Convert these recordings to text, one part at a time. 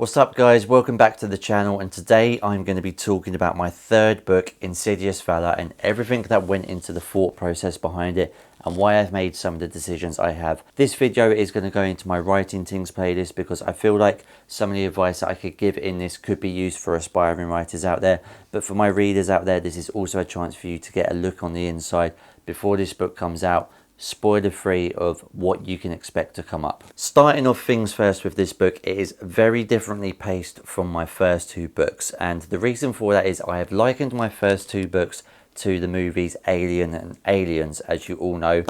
What's up guys, welcome back to the channel, and today I'm going to be talking about my third book, Insidious Valour, and everything that went into the thought process behind it and why I've made some of the decisions I have. This video is going to go into my writing things playlist because I feel like some of the advice that I could give in this could be used for aspiring writers out there, but for my readers out there, this is also a chance for you to get a look on the inside before this book comes out, spoiler free of what you can expect to come up. Starting off things first with this book, it is very differently paced from my first two books, and the reason for that is I have likened my first two books to the movies Alien and Aliens, as you all know,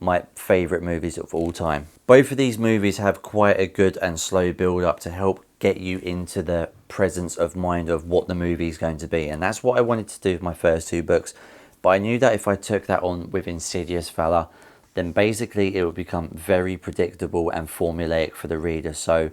my favourite movies of all time. Both of these movies have quite a good and slow build up to help get you into the presence of mind of what the movie is going to be, and that's what I wanted to do with my first two books. But I knew that if I took that on with Insidious Valour, then basically it would become very predictable and formulaic for the reader. So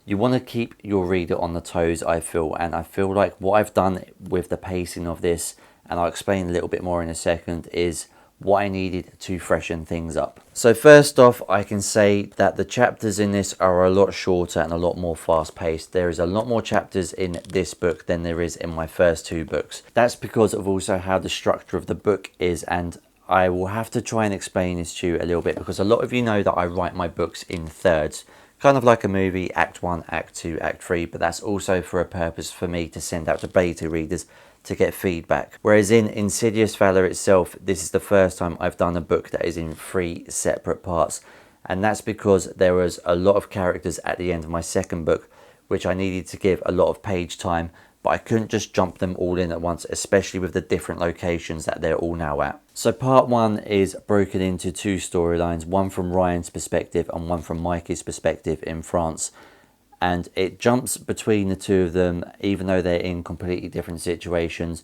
you want to keep your reader on the toes, I feel, and I feel like what I've done with the pacing of this, and I'll explain a little bit more in a second, is what I needed to freshen things up. So first off, I can say that the chapters in this are a lot shorter and a lot more fast paced. There is a lot more chapters in this book than there is in my first two books. That's because of also how the structure of the book is, and I will have to try and explain this to you a little bit because a lot of you know that I write my books in thirds, kind of like a movie, Act 1, Act 2, Act 3, but that's also for a purpose for me to send out to beta readers to get feedback. Whereas in Insidious Valour itself, this is the first time I've done a book that is in 3 separate parts, and that's because there was a lot of characters at the end of my second book which I needed to give a lot of page time, but I couldn't just jump them all in at once, especially with the different locations that they're all now at. So part 1 is broken into 2 storylines, one from Ryan's perspective and one from Mikey's perspective in France. And it jumps between the two of them, even though they're in completely different situations.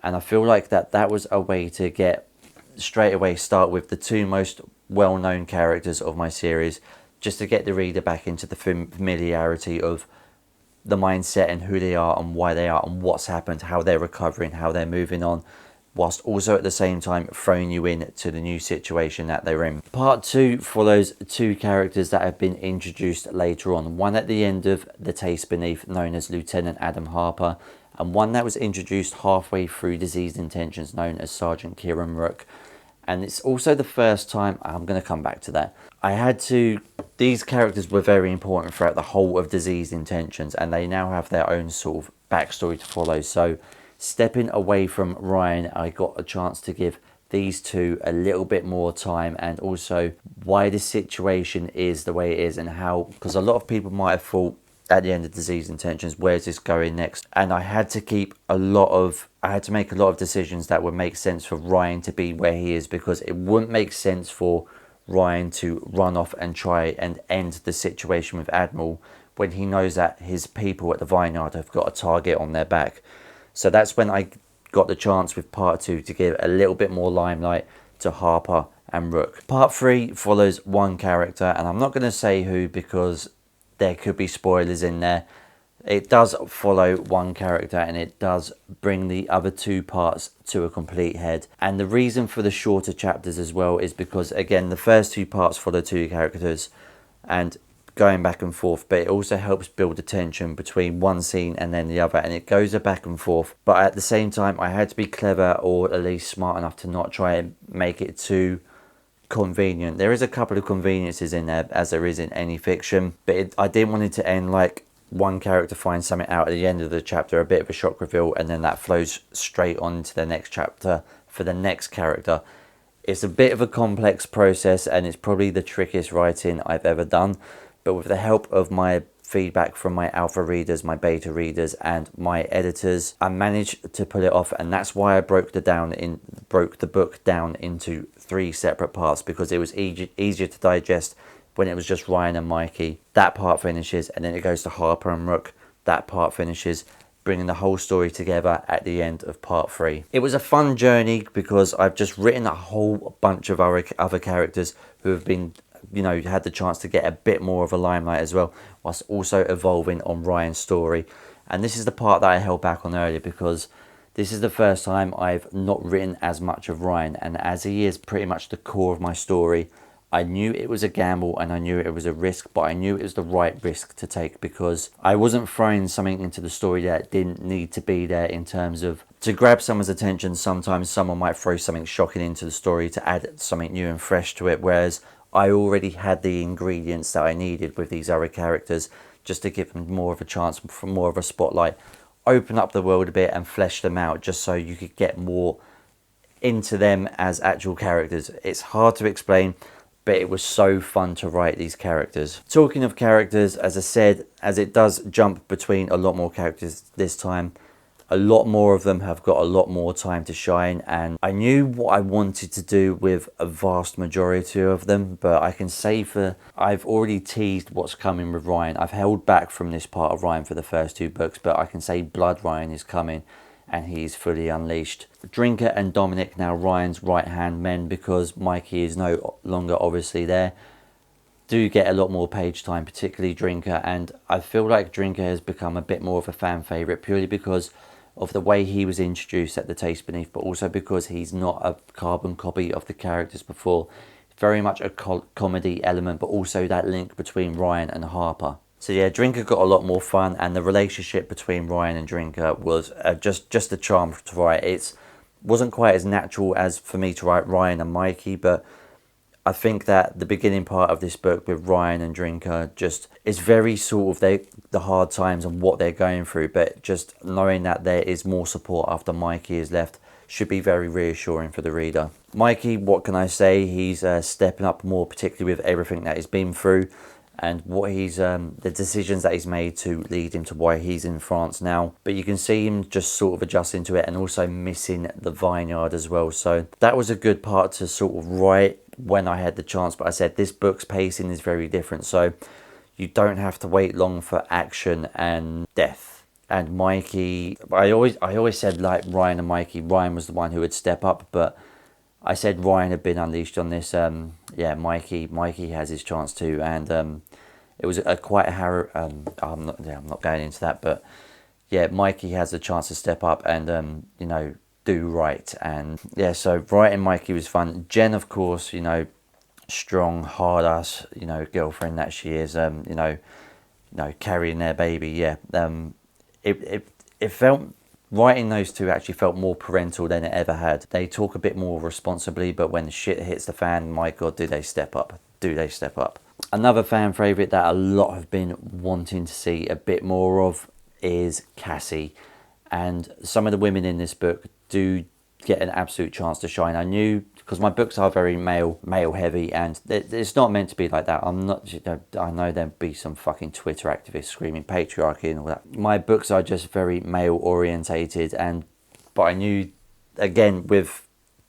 And I feel like that was a way to get straight away start with the 2 most well-known characters of my series, just to get the reader back into the familiarity of the mindset and who they are and why they are and what's happened, how they're recovering, how they're moving on, whilst also at the same time throwing you in to the new situation that they're in. Part 2 follows 2 characters that have been introduced later on, one at the end of The Taste Beneath, known as Lieutenant Adam Harper, and one that was introduced halfway through Diseased Intentions, known as Sergeant Kieran Rook. And it's also the first time, I'm going to come back to that, these characters were very important throughout the whole of Diseased Intentions, and they now have their own sort of backstory to follow. So stepping away from Ryan, I got a chance to give these 2 a little bit more time, and also why this situation is the way it is, and how, because a lot of people might have thought at the end of Diseased Intentions, where's this going next? And I had to make a lot of decisions that would make sense for Ryan to be where he is, because it wouldn't make sense for Ryan to run off and try and end the situation with Admiral when he knows that his people at the vineyard have got a target on their back. So that's when I got the chance with part 2 to give a little bit more limelight to Harper and Rook. Part 3 follows one character, and I'm not going to say who because there could be spoilers in there. It does follow one character, and it does bring the other 2 parts to a complete head. And the reason for the shorter chapters as well is because, again, the first 2 parts follow 2 characters and going back and forth, but it also helps build the tension between one scene and then the other, and it goes back and forth. But at the same time, I had to be clever, or at least smart enough, to not try and make it too convenient. There is a couple of conveniences in there, as there is in any fiction, but I didn't want it to end like one character finds something out at the end of the chapter, a bit of a shock reveal, and then that flows straight on to the next chapter for the next character. It's a bit of a complex process, and it's probably the trickiest writing I've ever done, but with the help of my feedback from my alpha readers, my beta readers, and my editors, I managed to pull it off. And that's why I broke the book down into 3 separate parts, because it was easier to digest when it was just Ryan and Mikey. That part finishes, and then it goes to Harper and Rook. That part finishes, bringing the whole story together at the end of part 3. It was a fun journey because I've just written a whole bunch of other characters who have been, had the chance to get a bit more of a limelight as well, whilst also evolving on Ryan's story. And this is the part that I held back on earlier, because this is the first time I've not written as much of Ryan, and as he is pretty much the core of my story, I knew it was a gamble and I knew it was a risk, but I knew it was the right risk to take because I wasn't throwing something into the story that didn't need to be there. In terms of to grab someone's attention, sometimes someone might throw something shocking into the story to add something new and fresh to it, whereas I already had the ingredients that I needed with these other characters just to give them more of a chance, for more of a spotlight, open up the world a bit and flesh them out just so you could get more into them as actual characters. It's hard to explain, but it was so fun to write these characters. Talking of characters, as I said, as it does jump between a lot more characters this time, a lot more of them have got a lot more time to shine, and I knew what I wanted to do with a vast majority of them, but I can say I've already teased what's coming with Ryan. I've held back from this part of Ryan for the first 2 books, but I can say Blood Ryan is coming and he's fully unleashed. Drinker and Dominic now Ryan's right hand men, because Mikey is no longer obviously there, do get a lot more page time, particularly Drinker, and I feel like Drinker has become a bit more of a fan favourite purely because of the way he was introduced at the Taste Beneath, but also because he's not a carbon copy of the characters before. Very much a comedy element, but also that link between Ryan and Harper. So yeah, Drinker got a lot more fun, and the relationship between Ryan and Drinker was just a charm to write. It wasn't quite as natural as for me to write Ryan and Mikey, but I think that the beginning part of this book with Ryan and Drinker just is very sort of the hard times and what they're going through, but just knowing that there is more support after Mikey is left should be very reassuring for the reader. Mikey, what can I say? He's stepping up more, particularly with everything that he's been through and what he's the decisions that he's made to lead him to why he's in France now. But you can see him just sort of adjusting to it and also missing the vineyard as well. So that was a good part to sort of write when I had the chance. But I said this book's pacing is very different, so you don't have to wait long for action and death. And Mikey, I always said, like, Ryan and Mikey, Ryan was the one who would step up, but I said Ryan had been unleashed on this. Yeah, Mikey has his chance too, and it was quite a I'm not going into that, but yeah, Mikey has a chance to step up and you know, do right. And yeah, so writing Mikey was fun. Jen, of course, you know, strong, hard ass, you know, girlfriend that she is. You know, carrying their baby. Yeah, it felt. Writing those two actually felt more parental than it ever had. They talk a bit more responsibly, but when shit hits the fan, my God, do they step up? Do they step up? Another fan favourite that a lot have been wanting to see a bit more of is Cassie. And some of the women in this book do get an absolute chance to shine. I knew, because my books are very male heavy, and it's not meant to be like that. I'm not, you know, I know there'll be some fucking Twitter activists screaming patriarchy and all that. My books are just very male orientated, but I knew, again, with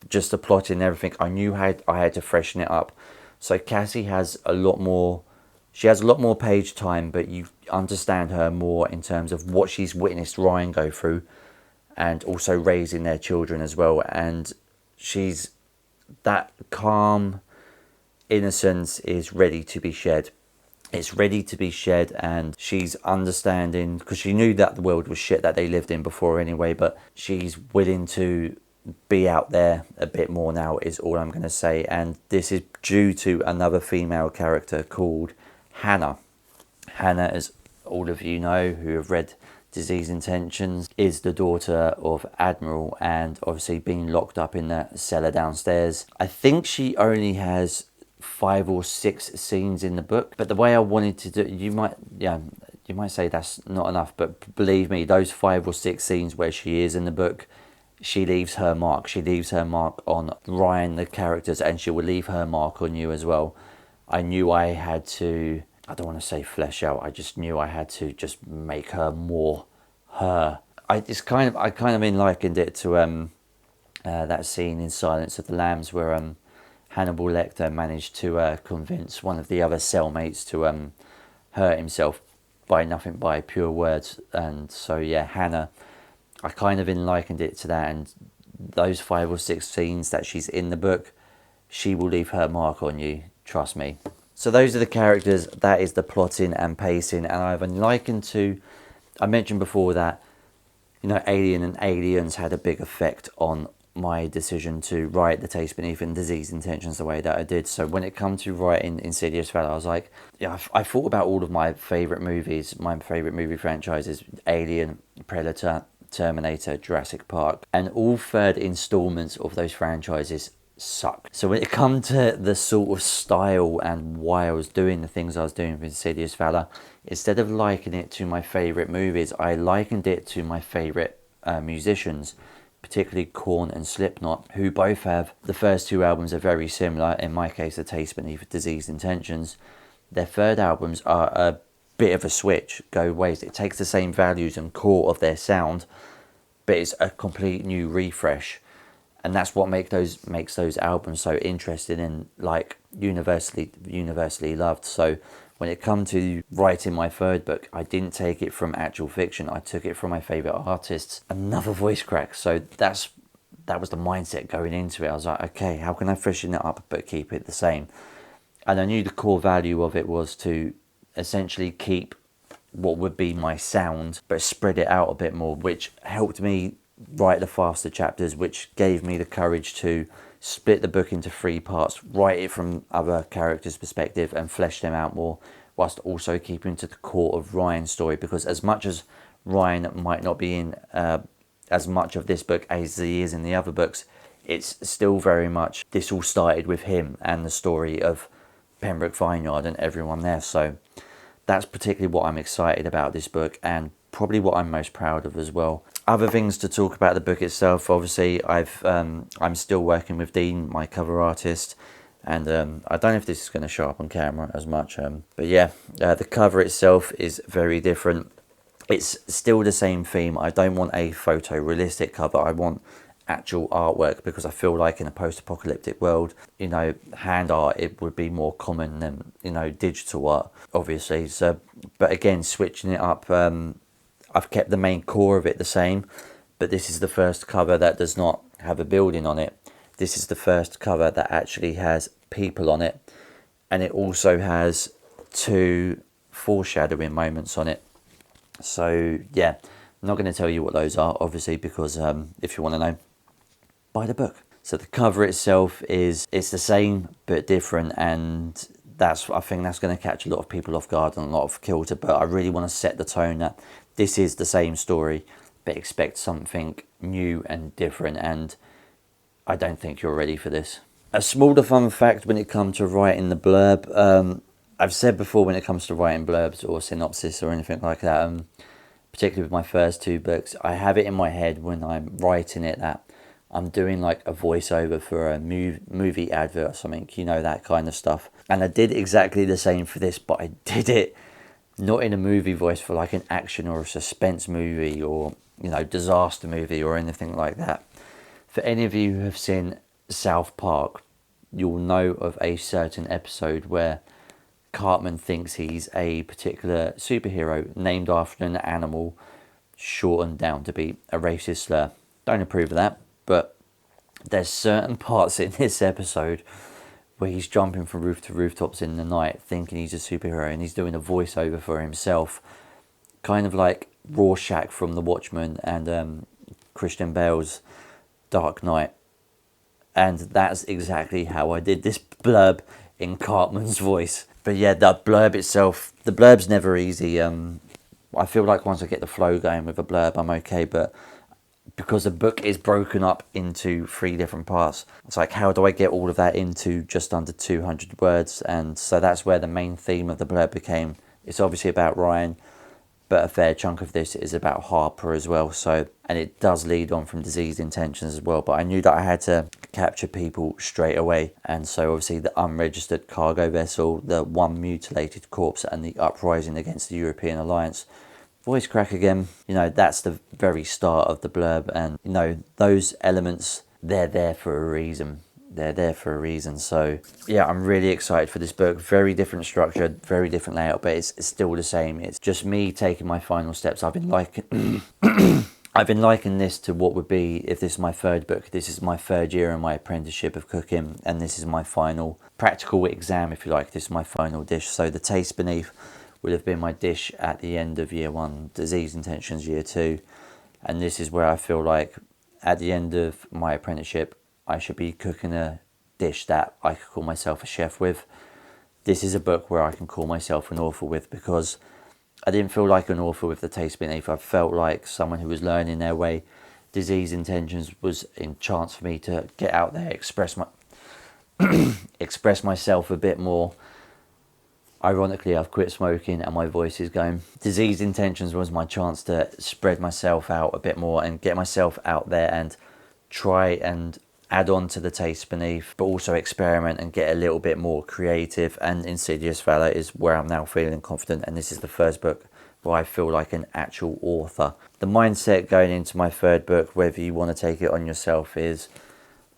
just the plot and everything, I knew I had to freshen it up. So Cassie has a lot more, she has a lot more page time, but you understand her more in terms of what she's witnessed Ryan go through, and also raising their children as well. And she's, that calm innocence is ready to be shed. It's ready to be shed, and she's understanding, because she knew that the world was shit that they lived in before anyway, but she's willing to be out there a bit more now, is all I'm going to say. And this is due to another female character called Hannah. Hannah, as all of you know who have read Disease Intentions, is the daughter of Admiral, and obviously being locked up in that cellar downstairs. I think she only has 5 or 6 scenes in the book, but the way I wanted to do, you might say that's not enough, but believe me, those 5 or 6 scenes where she is in the book, she leaves her mark. She leaves her mark on Ryan, the characters, and she will leave her mark on you as well. I knew I had to, I don't want to say flesh out, I just knew I had to just make her more her. I kind of likened it to that scene in Silence of the Lambs where Hannibal Lecter managed to convince one of the other cellmates to hurt himself by nothing by pure words. And so yeah, Hannah, I kind of likened it to that, and those 5 or 6 scenes that she's in the book, she will leave her mark on you, trust me. So those are the characters, that is the plotting and pacing, and I've likened to, I mentioned before that, you know, Alien and Aliens had a big effect on my decision to write The Taste Beneath and Diseased Intentions the way that I did. So when it comes to writing Insidious Valour, I was like, yeah, I thought about all of my favourite movies, my favourite movie franchises: Alien, Predator, Terminator, Jurassic Park, and all third installments of those franchises suck. So when it comes to the sort of style and why I was doing the things I was doing with Insidious Valour, instead of likening it to my favourite movies, I likened it to my favourite musicians, particularly Korn and Slipknot, who both have, the first two albums are very similar. In my case, The Taste Beneath, Diseased Intentions. Their third albums are a bit of a switch, go ways. It takes the same values and core of their sound, but it's a complete new refresh. And that's what makes those albums so interesting and like universally loved. So when it comes to writing my third book, I didn't take it from actual fiction. I took it from my favourite artists. Another voice crack. So that was the mindset going into it. I was like, okay, how can I freshen it up but keep it the same? And I knew the core value of it was to essentially keep what would be my sound, but spread it out a bit more, which helped me write the faster chapters, which gave me the courage to split the book into 3 parts, write it from other characters' perspective and flesh them out more, whilst also keeping to the core of Ryan's story. Because as much as Ryan might not be in as much of this book as he is in the other books, it's still very much, this all started with him and the story of Pembroke Vineyard and everyone there. So that's particularly what I'm excited about this book, and probably what I'm most proud of as well. Other things to talk about the book itself, obviously I'm still working with Dean, my cover artist, and I don't know if this is going to show up on camera as much, but yeah, the cover itself is very different. It's still the same theme. I don't want a photorealistic cover, I want actual artwork, because I feel like in a post-apocalyptic world, you know, hand art, it would be more common than, you know, digital art, obviously. So, but again, switching it up, I've kept the main core of it the same, but this is the first cover that does not have a building on it. This is the first cover that actually has people on it, and it also has 2 foreshadowing moments on it. So yeah, I'm not going to tell you what those are, obviously, because if you want to know, buy the book. So the cover itself it's the same but different, and I think that's going to catch a lot of people off guard and a lot of kilter. But I really want to set the tone that this is the same story, but expect something new and different, and I don't think you're ready for this. A smaller fun fact when it comes to writing the blurb, I've said before, when it comes to writing blurbs or synopsis or anything like that, particularly with my first 2 books, I have it in my head when I'm writing it that I'm doing like a voiceover for a movie advert or something, you know, that kind of stuff. And I did exactly the same for this, but I did it not in a movie voice for like an action or a suspense movie or, you know, disaster movie or anything like that. For any of you who have seen South Park, you'll know of a certain episode where Cartman thinks he's a particular superhero named after an animal shortened down to be a racist slur. Don't approve of that, but there's certain parts in this episode where he's jumping from roof to rooftops in the night thinking he's a superhero, and he's doing a voiceover for himself, kind of like Rorschach from The Watchmen and Christian Bale's Dark Knight. And that's exactly how I did this blurb in Cartman's voice. But yeah, the blurb itself, the blurb's never easy. I feel like once I get the flow going with a blurb, I'm okay, but because the book is broken up into 3 different parts, it's like, how do I get all of that into just under 200 words? And so that's where the main theme of the blurb became. It's obviously about Ryan, but a fair chunk of this is about Harper as well. So, and it does lead on from Diseased Intentions as well, but I knew that I had to capture people straight away. And so obviously the unregistered cargo vessel, the 1 mutilated corpse, and the uprising against the European alliance. Voice crack again, you know, that's the very start of the blurb, and you know, those elements, they're there for a reason. They're there for a reason. So yeah, I'm really excited for this book. Very different structure, very different layout, but it's still the same. It's just me taking my final steps. I've been likening this to what would be, if this is my 3rd book, this is my 3rd year in my apprenticeship of cooking, and this is my final practical exam, if you like. This is my final dish. So The Taste Beneath would have been my dish at the end of year 1, Diseased Intentions year 2, and this is where I feel like at the end of my apprenticeship, I should be cooking a dish that I could call myself a chef with. This is a book where I can call myself an author with, because I didn't feel like an author with The Taste Beneath. I felt like someone who was learning their way. Disease Intentions was a chance for me to get out there, express myself a bit more. Ironically, I've quit smoking and my voice is going. Disease Intentions was my chance to spread myself out a bit more and get myself out there and try and add on to The Taste Beneath, but also experiment and get a little bit more creative. And Insidious Valour is where I'm now feeling confident, and this is the first book where I feel like an actual author. The mindset going into my third book, whether you want to take it on yourself, is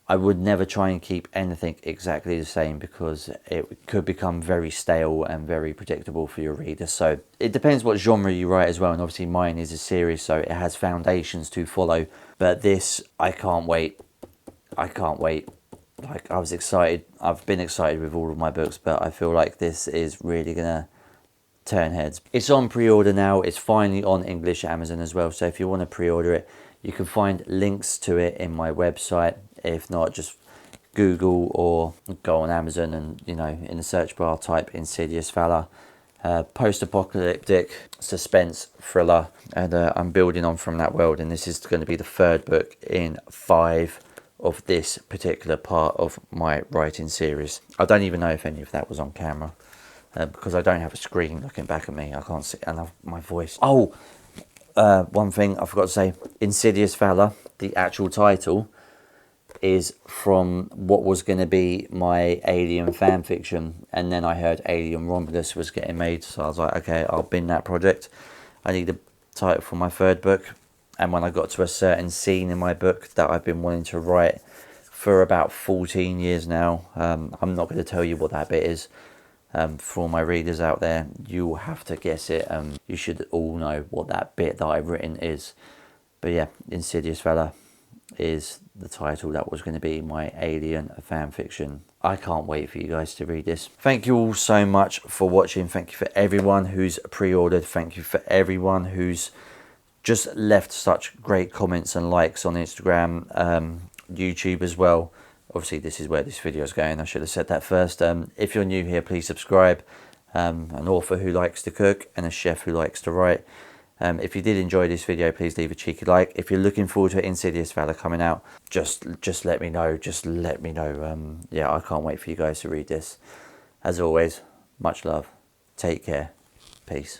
I would never try and keep anything exactly the same, because it could become very stale and very predictable for your readers. So it depends what genre you write as well, and obviously mine is a series, so it has foundations to follow. But this, I can't wait. I can't wait. Like, I was excited. I've been excited with all of my books, but I feel like this is really gonna turn heads. It's on pre-order now. It's finally on English Amazon as well, so if you want to pre-order it, you can find links to it in my website. If not, just Google or go on Amazon and, you know, in the search bar type Insidious Valour. Post-apocalyptic suspense thriller, and I'm building on from that world, and this is going to be the third book in 5 of this particular part of my writing series. I don't even know if any of that was on camera, because I don't have a screen looking back at me. I can't see enough my voice. Oh, one thing I forgot to say. Insidious Valour, the actual title, is from what was going to be my Alien fan fiction, and then I heard Alien Romulus was getting made, so I was like, okay, I'll bin that project. I need a title for my third book. And when I got to a certain scene in my book that I've been wanting to write for about 14 years now, I'm not going to tell you what that bit is. For all my readers out there, you will have to guess it. You should all know what that bit that I've written is. But yeah, Insidious Valour is the title that was going to be my Alien fan fiction. I can't wait for you guys to read this. Thank you all so much for watching. Thank you for everyone who's pre-ordered. Thank you for everyone who's just left such great comments and likes on Instagram, YouTube as well. Obviously, this is where this video is going. I should have said that first. If you're new here, please subscribe. An author who likes to cook and a chef who likes to write. If you did enjoy this video, please leave a cheeky like. If you're looking forward to Insidious Valour coming out, just let me know. Just let me know. Yeah, I can't wait for you guys to read this. As always, much love. Take care. Peace.